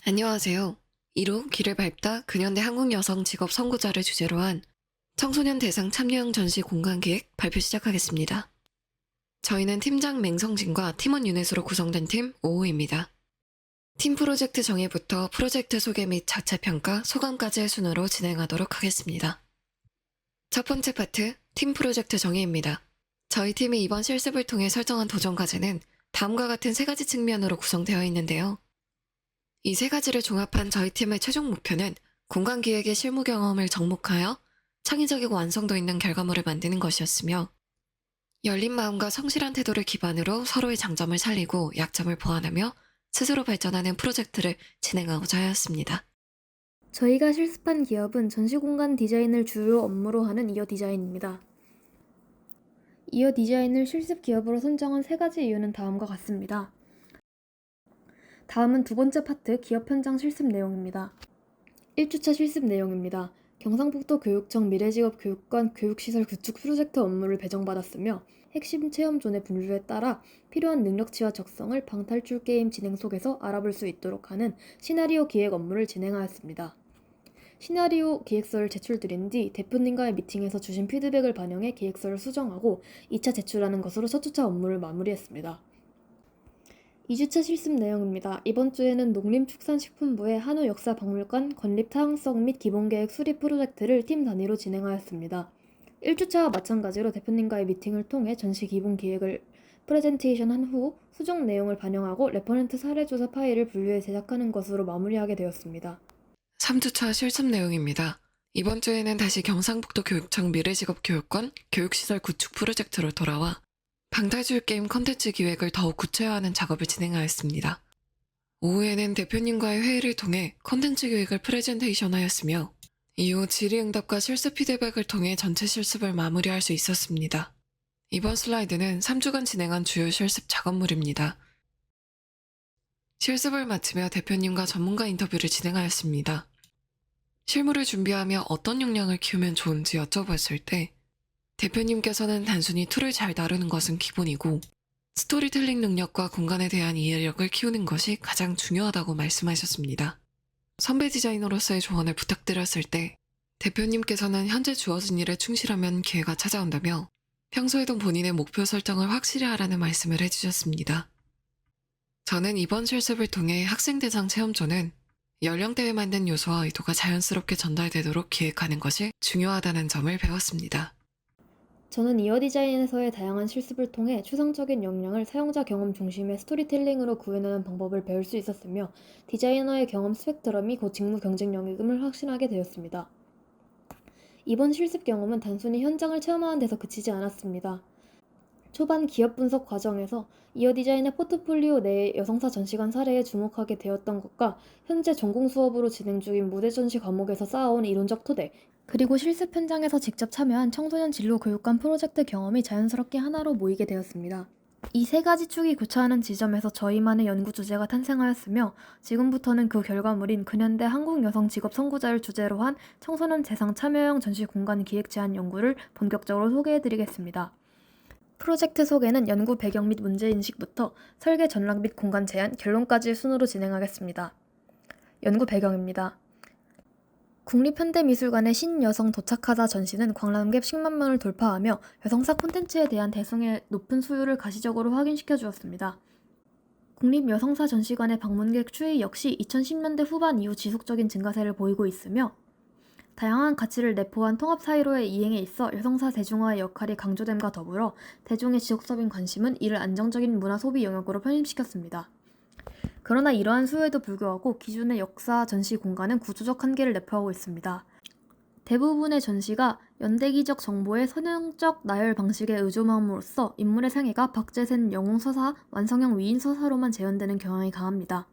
안녕하세요. 1호 길을 밟다 근현대 한국 여성 직업 선구자를 주제로 한 청소년 대상 참여형 전시 공간 기획 발표 시작하겠습니다. 저희는 팀장 맹성진과 팀원 유넷으로 구성된 팀 5호입니다. 팀 프로젝트 정의부터 프로젝트 소개 및 자체 평가, 소감까지의 순으로 진행하도록 하겠습니다. 첫 번째 파트, 팀 프로젝트 정의입니다. 저희 팀이 이번 실습을 통해 설정한 도전 과제는 다음과 같은 세 가지 측면으로 구성되어 있는데요. 이 세 가지를 종합한 저희 팀의 최종 목표는 공간 기획의 실무 경험을 접목하여 창의적이고 완성도 있는 결과물을 만드는 것이었으며, 열린 마음과 성실한 태도를 기반으로 서로의 장점을 살리고 약점을 보완하며 스스로 발전하는 프로젝트를 진행하고자 하였습니다. 저희가 실습한 기업은 전시공간 디자인을 주요 업무로 하는 이어 디자인입니다. 이어 디자인을 실습 기업으로 선정한 세 가지 이유는 다음과 같습니다. 다음은 두 번째 파트 기업 현장 실습 내용입니다. 1주차 실습 내용입니다. 경상북도 교육청 미래직업 교육관 교육시설 구축 프로젝트 업무를 배정받았으며 핵심 체험존의 분류에 따라 필요한 능력치와 적성을 방탈출 게임 진행 속에서 알아볼 수 있도록 하는 시나리오 기획 업무를 진행하였습니다. 시나리오 기획서를 제출드린 뒤 대표님과의 미팅에서 주신 피드백을 반영해 기획서를 수정하고 2차 제출하는 것으로 첫 주차 업무를 마무리했습니다. 2주차 실습 내용입니다. 이번 주에는 농림축산식품부의 한우역사박물관 건립 타당성 및 기본계획 수립 프로젝트를 팀 단위로 진행하였습니다. 1주차와 마찬가지로 대표님과의 미팅을 통해 전시 기본 기획을 프레젠테이션 한 후 수정 내용을 반영하고 레퍼런트 사례조사 파일을 분류해 제작하는 것으로 마무리하게 되었습니다. 3주차 실습 내용입니다. 이번 주에는 다시 경상북도 교육청 미래직업 교육관 교육시설 구축 프로젝트로 돌아와 방탈출 게임 컨텐츠 기획을 더욱 구체화하는 작업을 진행하였습니다. 오후에는 대표님과의 회의를 통해 컨텐츠 기획을 프레젠테이션 하였으며, 이후 질의응답과 실습 피드백을 통해 전체 실습을 마무리할 수 있었습니다. 이번 슬라이드는 3주간 진행한 주요 실습 작업물입니다. 실습을 마치며 대표님과 전문가 인터뷰를 진행하였습니다. 실무를 준비하며 어떤 역량을 키우면 좋은지 여쭤봤을 때 대표님께서는 단순히 툴을 잘 다루는 것은 기본이고 스토리텔링 능력과 공간에 대한 이해력을 키우는 것이 가장 중요하다고 말씀하셨습니다. 선배 디자이너로서의 조언을 부탁드렸을 때 대표님께서는 현재 주어진 일에 충실하면 기회가 찾아온다며 평소에도 본인의 목표 설정을 확실히 하라는 말씀을 해주셨습니다. 저는 이번 실습을 통해 학생 대상 체험존은 연령대에 맞는 요소와 의도가 자연스럽게 전달되도록 기획하는 것이 중요하다는 점을 배웠습니다. 저는 이어 디자인에서의 다양한 실습을 통해 추상적인 역량을 사용자 경험 중심의 스토리텔링으로 구현하는 방법을 배울 수 있었으며 디자이너의 경험 스펙트럼이 곧 직무 경쟁력임을 확신하게 되었습니다. 이번 실습 경험은 단순히 현장을 체험하는 데서 그치지 않았습니다. 초반 기업 분석 과정에서 이어 디자인의 포트폴리오 내의 여성사 전시관 사례에 주목하게 되었던 것과 현재 전공 수업으로 진행 중인 무대 전시 과목에서 쌓아온 이론적 토대, 그리고 실습 현장에서 직접 참여한 청소년 진로 교육관 프로젝트 경험이 자연스럽게 하나로 모이게 되었습니다. 이 세 가지 축이 교차하는 지점에서 저희만의 연구 주제가 탄생하였으며 지금부터는 그 결과물인 근현대 한국 여성 직업 선구자를 주제로 한 청소년 대상 참여형 전시 공간 기획 제안 연구를 본격적으로 소개해드리겠습니다. 프로젝트 소개는 연구 배경 및 문제인식부터 설계 전략 및 공간 제안, 결론까지의 순으로 진행하겠습니다. 연구 배경입니다. 국립현대미술관의 신여성 도착하다 전시는 관람객 10만 명을 돌파하며 여성사 콘텐츠에 대한 대중의 높은 수요를 가시적으로 확인시켜 주었습니다. 국립여성사 전시관의 방문객 추이 역시 2010년대 후반 이후 지속적인 증가세를 보이고 있으며 다양한 가치를 내포한 통합 사이로의 이행에 있어 여성사 대중화의 역할이 강조됨과 더불어 대중의 지속적인 관심은 이를 안정적인 문화 소비 영역으로 편입시켰습니다. 그러나 이러한 수요에도 불구하고 기존의 역사 전시 공간은 구조적 한계를 내포하고 있습니다. 대부분의 전시가 연대기적 정보의 선형적 나열 방식에 의존함으로써 인물의 생애가 박제된 영웅 서사, 완성형 위인 서사로만 재현되는 경향이 강합니다.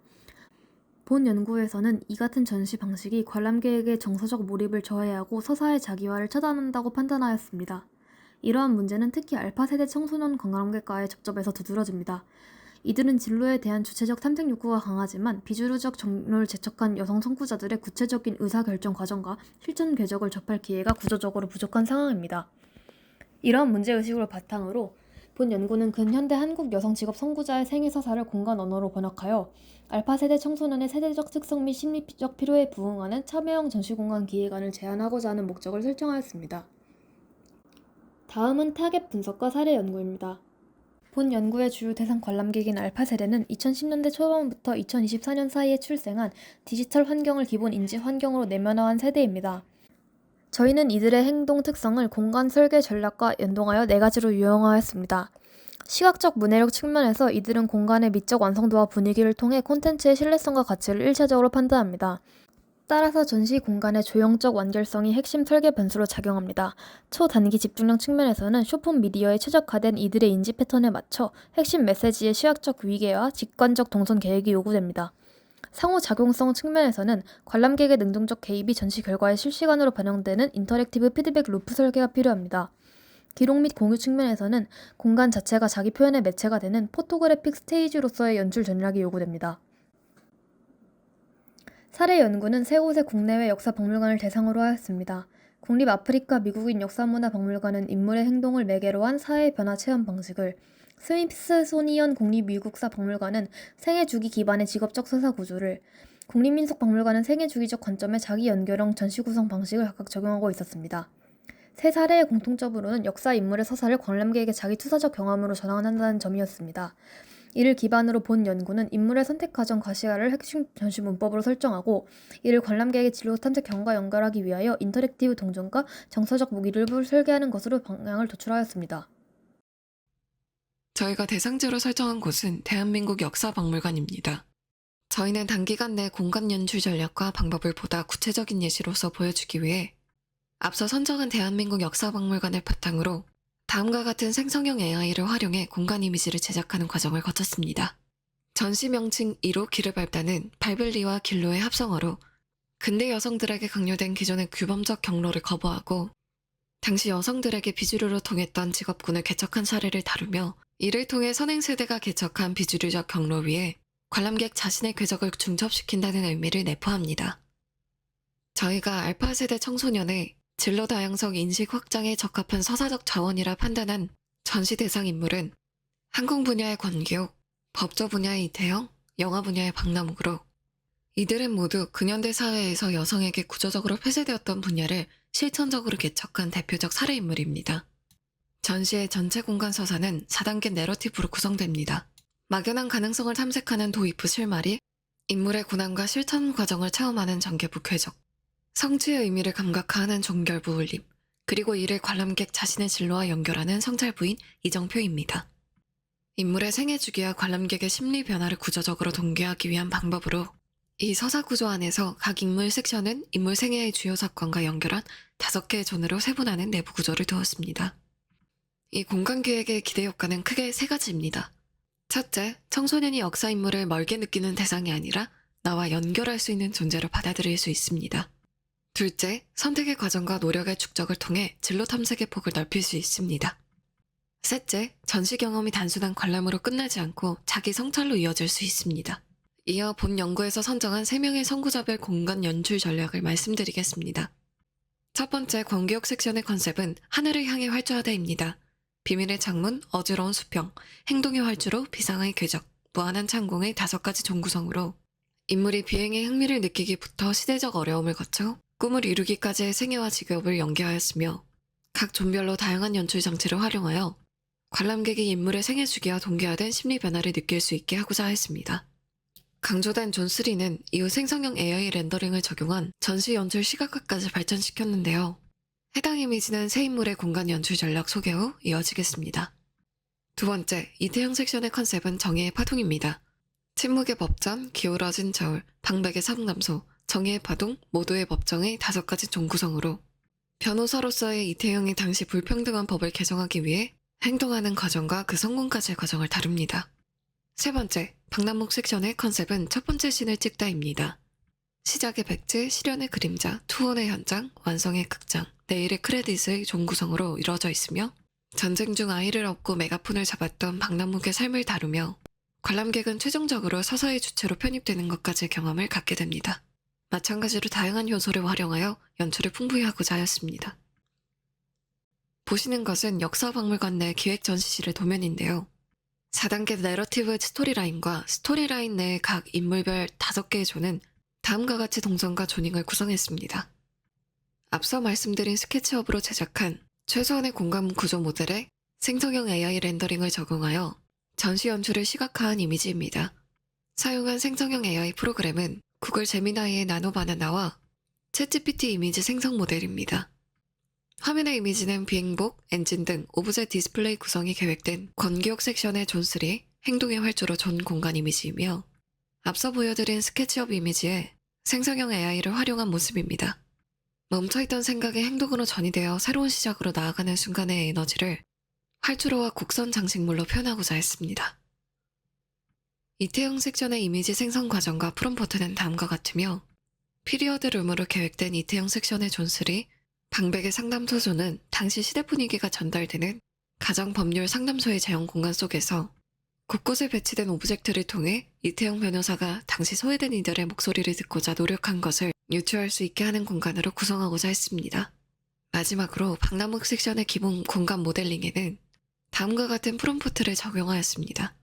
본 연구에서는 이 같은 전시 방식이 관람객의 정서적 몰입을 저해하고 서사의 자기화를 차단한다고 판단하였습니다. 이러한 문제는 특히 알파 세대 청소년 관람객과의 접점에서 두드러집니다. 이들은 진로에 대한 주체적 탐색 욕구가 강하지만 비주류적 정로를 재촉한 여성 선구자들의 구체적인 의사결정 과정과 실천 궤적을 접할 기회가 구조적으로 부족한 상황입니다. 이러한 문제의식을 바탕으로 본 연구는 근현대 한국 여성 직업 선구자의 생애 서사를 공간 언어로 번역하여 알파 세대 청소년의 세대적 특성 및 심리적 필요에 부응하는 참여형 전시공간 기획안을 제안하고자 하는 목적을 설정하였습니다. 다음은 타겟 분석과 사례 연구입니다. 본 연구의 주요 대상 관람객인 알파 세대는 2010년대 초반부터 2024년 사이에 출생한 디지털 환경을 기본 인지 환경으로 내면화한 세대입니다. 저희는 이들의 행동 특성을 공간 설계 전략과 연동하여 4가지로 유형화했습니다. 시각적 문해력 측면에서 이들은 공간의 미적 완성도와 분위기를 통해 콘텐츠의 신뢰성과 가치를 1차적으로 판단합니다. 따라서 전시 공간의 조형적 완결성이 핵심 설계 변수로 작용합니다. 초단기 집중력 측면에서는 숏폼 미디어에 최적화된 이들의 인지 패턴에 맞춰 핵심 메시지의 시각적 위계와 직관적 동선 계획이 요구됩니다. 상호작용성 측면에서는 관람객의 능동적 개입이 전시 결과에 실시간으로 반영되는 인터랙티브 피드백 루프 설계가 필요합니다. 기록 및 공유 측면에서는 공간 자체가 자기 표현의 매체가 되는 포토그래픽 스테이지로서의 연출 전략이 요구됩니다. 사례 연구는 세 곳의 국내외 역사 박물관을 대상으로 하였습니다. 국립 아프리카 미국인 역사문화박물관은 인물의 행동을 매개로 한 사회 변화 체험 방식을, 스미스소니언 국립미국사 박물관은 생애 주기 기반의 직업적 서사 구조를, 국립민속박물관은 생애 주기적 관점의 자기 연결형 전시 구성 방식을 각각 적용하고 있었습니다. 세 사례의 공통점으로는 역사 인물의 서사를 관람객에게 자기 투사적 경험으로 전환한다는 점이었습니다. 이를 기반으로 본 연구는 인물의 선택 과정 과시화를 핵심 전시 문법으로 설정하고 이를 관람객의 진로 탐색 경험과 연결하기 위하여 인터랙티브 동전과 정서적 무기를 설계하는 것으로 방향을 도출하였습니다. 저희가 대상지로 설정한 곳은 대한민국 역사박물관입니다. 저희는 단기간 내 공간 연출 전략과 방법을 보다 구체적인 예시로서 보여주기 위해 앞서 선정한 대한민국 역사박물관을 바탕으로 다음과 같은 생성형 AI를 활용해 공간 이미지를 제작하는 과정을 거쳤습니다. 전시 명칭 2로 길을 밟다는 바이블리와 길로의 합성어로 근대 여성들에게 강요된 기존의 규범적 경로를 거부하고 당시 여성들에게 비주류로 통했던 직업군을 개척한 사례를 다루며 이를 통해 선행세대가 개척한 비주류적 경로 위에 관람객 자신의 궤적을 중첩시킨다는 의미를 내포합니다. 저희가 알파 세대 청소년의 진로 다양성 인식 확장에 적합한 서사적 자원이라 판단한 전시 대상 인물은 항공 분야의 권기옥, 법조 분야의 이태영, 영화 분야의 박남욱으로 이들은 모두 근현대 사회에서 여성에게 구조적으로 폐쇄되었던 분야를 실천적으로 개척한 대표적 사례 인물입니다. 전시의 전체 공간 서사는 4단계 내러티브로 구성됩니다. 막연한 가능성을 탐색하는 도입 후 실마리, 인물의 고난과 실천 과정을 체험하는 전개부 궤적, 성취의 의미를 감각화하는 종결부 울림, 그리고 이를 관람객 자신의 진로와 연결하는 성찰부인 이정표입니다. 인물의 생애 주기와 관람객의 심리 변화를 구조적으로 동기하기 위한 방법으로 이 서사 구조 안에서 각 인물 섹션은 인물 생애의 주요 사건과 연결한 5개의 존으로 세분화하는 내부 구조를 두었습니다. 이 공간 기획의 기대 효과는 크게 3가지입니다. 첫째, 청소년이 역사 인물을 멀게 느끼는 대상이 아니라 나와 연결할 수 있는 존재로 받아들일 수 있습니다. 둘째, 선택의 과정과 노력의 축적을 통해 진로 탐색의 폭을 넓힐 수 있습니다. 셋째, 전시 경험이 단순한 관람으로 끝나지 않고 자기 성찰로 이어질 수 있습니다. 이어 본 연구에서 선정한 3명의 선구자별 공간 연출 전략을 말씀드리겠습니다. 첫 번째, 권기옥 섹션의 컨셉은 하늘을 향해 활주하다입니다. 비밀의 창문, 어지러운 수평, 행동의 활주로, 비상의 궤적, 무한한 창공의 5가지 종구성으로 인물이 비행의 흥미를 느끼기부터 시대적 어려움을 거쳐 꿈을 이루기까지의 생애와 직업을 연계하였으며 각 존별로 다양한 연출 장치를 활용하여 관람객이 인물의 생애 주기와 동기화된 심리 변화를 느낄 수 있게 하고자 했습니다. 강조된 존3는 이후 생성형 AI 렌더링을 적용한 전시 연출 시각화까지 발전시켰는데요. 해당 이미지는 새 인물의 공간 연출 전략 소개 후 이어지겠습니다. 두 번째, 이태영 섹션의 컨셉은 정의의 파동입니다. 침묵의 법전, 기울어진 저울, 방백의 상담소, 정의의 파동, 모두의 법정의 5가지 종구성으로 변호사로서의 이태영이 당시 불평등한 법을 개정하기 위해 행동하는 과정과 그 성공까지의 과정을 다룹니다. 세 번째, 박남목 섹션의 컨셉은 첫 번째 씬을 찍다입니다. 시작의 백지, 실현의 그림자, 투혼의 현장, 완성의 극장, 내일의 크레딧의 종구성으로 이루어져 있으며 전쟁 중 아이를 업고 메가폰을 잡았던 박남목의 삶을 다루며 관람객은 최종적으로 서사의 주체로 편입되는 것까지의 경험을 갖게 됩니다. 마찬가지로 다양한 요소를 활용하여 연출을 풍부히 하고자 하였습니다. 보시는 것은 역사박물관 내 기획 전시실의 도면인데요. 4단계 내러티브 스토리라인과 스토리라인 내 각 인물별 5개의 존은 다음과 같이 동선과 조닝을 구성했습니다. 앞서 말씀드린 스케치업으로 제작한 최소한의 공간 구조 모델에 생성형 AI 렌더링을 적용하여 전시 연출을 시각화한 이미지입니다. 사용한 생성형 AI 프로그램은 구글 제미나이의 나노바나나와 챗GPT 이미지 생성 모델입니다. 화면의 이미지는 비행복, 엔진 등 오브제 디스플레이 구성이 계획된 권기옥 섹션의 존3 행동의 활주로 존 공간 이미지이며 앞서 보여드린 스케치업 이미지에 생성형 AI를 활용한 모습입니다. 멈춰있던 생각이 행동으로 전이되어 새로운 시작으로 나아가는 순간의 에너지를 활주로와 곡선 장식물로 표현하고자 했습니다. 이태영 섹션의 이미지 생성 과정과 프롬포트는 다음과 같으며 피리어드 룸으로 계획된 이태영 섹션의 존3 방백의 상담소 존은 당시 시대 분위기가 전달되는 가정 법률 상담소의 제형 공간 속에서 곳곳에 배치된 오브젝트를 통해 이태영 변호사가 당시 소외된 이들의 목소리를 듣고자 노력한 것을 유추할 수 있게 하는 공간으로 구성하고자 했습니다. 마지막으로 박람회 섹션의 기본 공간 모델링에는 다음과 같은 프롬프트를 적용하였습니다.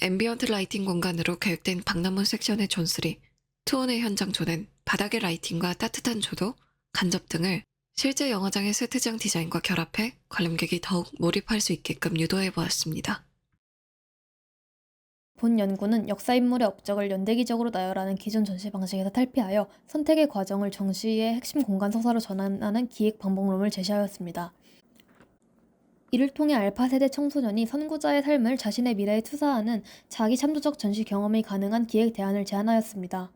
앰비언트 라이팅 공간으로 계획된 박람회 섹션의 존3 투혼의 현장 존은 바닥의 라이팅과 따뜻한 조도, 간접 등을 실제 영화장의 세트장 디자인과 결합해 관람객이 더욱 몰입할 수 있게끔 유도해 보았습니다. 본 연구는 역사 인물의 업적을 연대기적으로 나열하는 기존 전시 방식에서 탈피하여 선택의 과정을 전시의 핵심 공간 서사로 전환하는 기획 방법론을 제시하였습니다. 이를 통해 알파 세대 청소년이 선구자의 삶을 자신의 미래에 투사하는 자기 참조적 전시 경험이 가능한 기획 대안을 제안하였습니다.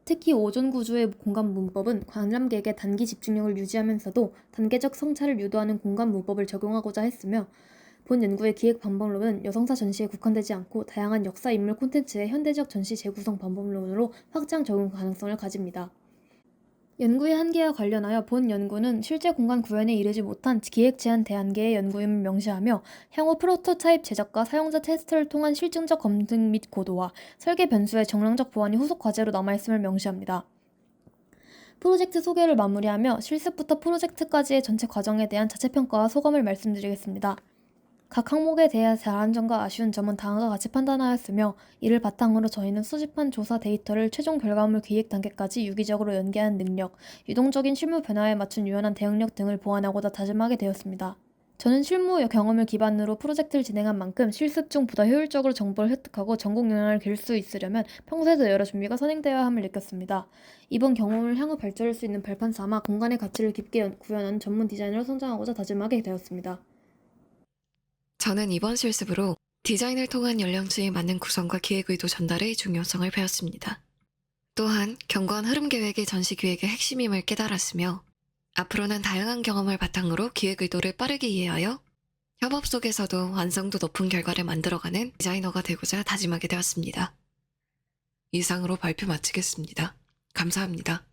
특히 오존 구조의 공간 문법은 관람객의 단기 집중력을 유지하면서도 단계적 성찰을 유도하는 공간 문법을 적용하고자 했으며 본 연구의 기획 방법론은 여성사 전시에 국한되지 않고 다양한 역사 인물 콘텐츠의 현대적 전시 재구성 방법론으로 확장 적용 가능성을 가집니다. 연구의 한계와 관련하여 본 연구는 실제 공간 구현에 이르지 못한 기획 제한 대안계의 연구임을 명시하며 향후 프로토타입 제작과 사용자 테스트를 통한 실증적 검증 및 고도화, 설계 변수의 정량적 보완이 후속 과제로 남아있음을 명시합니다. 프로젝트 소개를 마무리하며 실습부터 프로젝트까지의 전체 과정에 대한 자체평가와 소감을 말씀드리겠습니다. 각 항목에 대해 잘한 점과 아쉬운 점은 다음과 같이 판단하였으며 이를 바탕으로 저희는 수집한 조사 데이터를 최종 결과물 기획 단계까지 유기적으로 연계하는 능력, 유동적인 실무 변화에 맞춘 유연한 대응력 등을 보완하고자 다짐하게 되었습니다. 저는 실무 경험을 기반으로 프로젝트를 진행한 만큼 실습 중 보다 효율적으로 정보를 획득하고 전공 영향을 길 수 있으려면 평소에도 여러 준비가 선행되어야 함을 느꼈습니다. 이번 경험을 향후 발전할 수 있는 발판 삼아 공간의 가치를 깊게 구현하는 전문 디자이너로 성장하고자 다짐하게 되었습니다. 저는 이번 실습으로 디자인을 통한 연령층에 맞는 구성과 기획 의도 전달의 중요성을 배웠습니다. 또한 견고한 흐름 계획이 전시 기획의 핵심임을 깨달았으며 앞으로는 다양한 경험을 바탕으로 기획 의도를 빠르게 이해하여 협업 속에서도 완성도 높은 결과를 만들어가는 디자이너가 되고자 다짐하게 되었습니다. 이상으로 발표 마치겠습니다. 감사합니다.